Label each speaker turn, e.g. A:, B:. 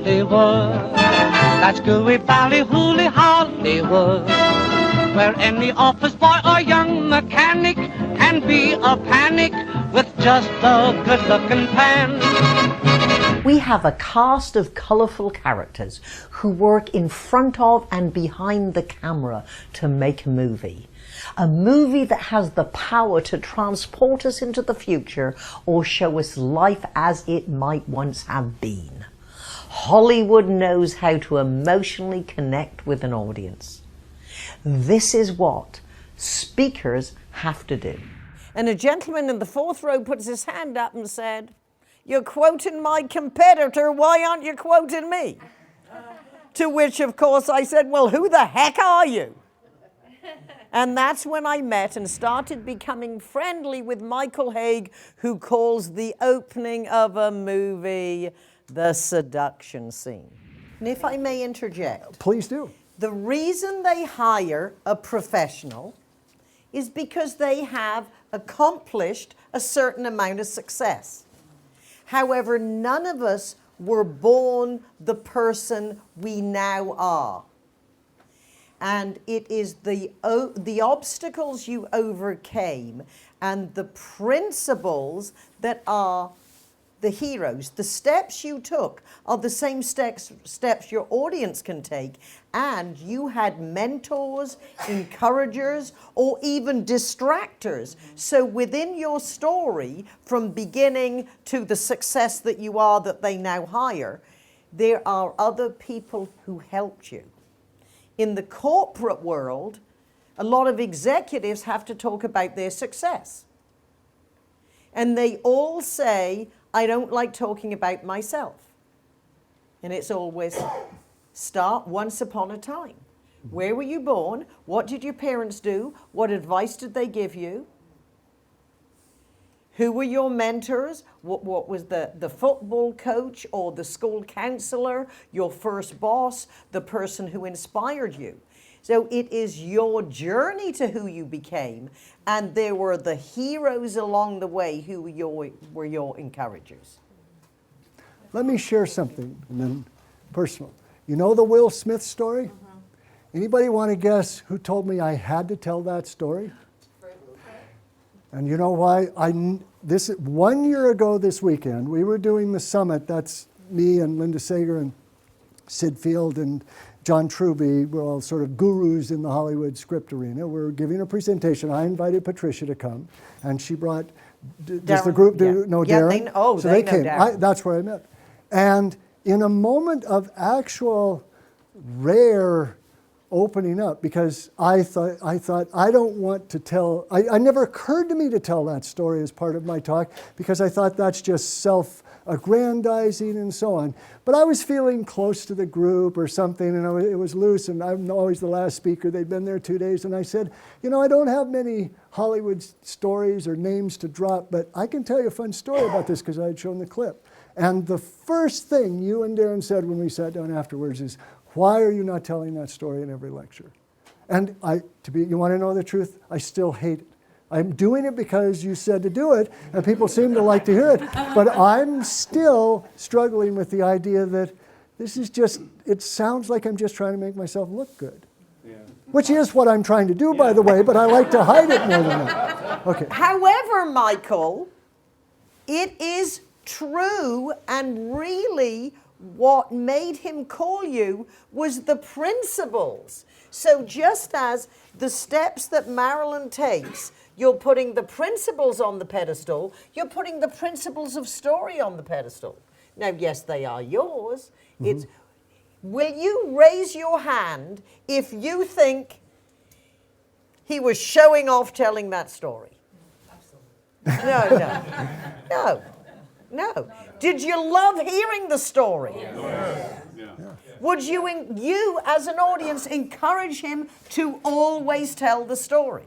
A: Hollywood. That's gooey ballyhooly Hollywood, where any office boy or young mechanic can be a panic with just a good-looking pan.
B: We have a cast of colourful characters who work in front of and behind the camera to make a movie. A movie that has the power to transport us into the future or show us life as it might once have been. Hollywood knows how to emotionally connect with an audience. This is what speakers have to do.
C: And a gentleman in the fourth row puts his hand up and said, "You're quoting my competitor, why aren't you quoting me?" To which, of course, I said, "Well, who the heck are you?" And that's when I met and started becoming friendly with Michael Hauge, who calls the opening of a movie the seduction scene. And if I may interject.
D: Please do.
C: The reason they hire a professional is because they have accomplished a certain amount of success. However, none of us were born the person we now are. And it is the obstacles you overcame and the principles that are the heroes. The steps you took are the same steps your audience can take. And you had mentors, encouragers, or even distractors. So within your story, from beginning to the success that you are that they now hire, there are other people who helped you. In the corporate world, a lot of executives have to talk about their success. And they all say, "I don't like talking about myself." And it's always start once upon a time. Where were you born? What did your parents do? What advice did they give you? Who were your mentors? What was the football coach or the school counselor, your first boss, the person who inspired you? So it is your journey to who you became, and there were the heroes along the way who were your encouragers.
D: Let me share something, and then personal. You know the Will Smith story? Anybody want to guess who told me I had to tell that story? And you know why? 1 year ago this weekend, we were doing the summit. That's me and Linda Sager and Sid Field and John Truby. We're all sort of gurus in the Hollywood script arena. We're giving a presentation. I invited Patricia to come, and she brought, does the group know Darren?
C: So they came.
D: That's where I met. And in a moment of actual rare opening up, because I thought I don't want to tell, I never occurred to me to tell that story as part of my talk, because I thought that's just self-aggrandizing and so on. But I was feeling close to the group or something, and it was loose, and I'm always the last speaker. They'd been there 2 days, and I said, you know, I don't have many Hollywood stories or names to drop, but I can tell you a fun story about this because I had shown the clip. And the first thing you and Darren said when we sat down afterwards is, why are you not telling that story in every lecture? And you want to know the truth? I still hate it. I'm doing it because you said to do it, and people seem to like to hear it. But I'm still struggling with the idea that this is just, it sounds like I'm just trying to make myself look good. Yeah. Which is what I'm trying to do, by the way, but I like to hide it more than that. Okay.
C: However, Michael, it is true, and really what made him call you was the principles. So just as the steps that Marilyn takes, you're putting the principles on the pedestal, you're putting the principles of story on the pedestal. Now, yes, they are yours. Mm-hmm. Will you raise your hand if you think he was showing off telling that story? Absolutely. No. Did you love hearing the story? Yeah. Would you as an audience encourage him to always tell the story?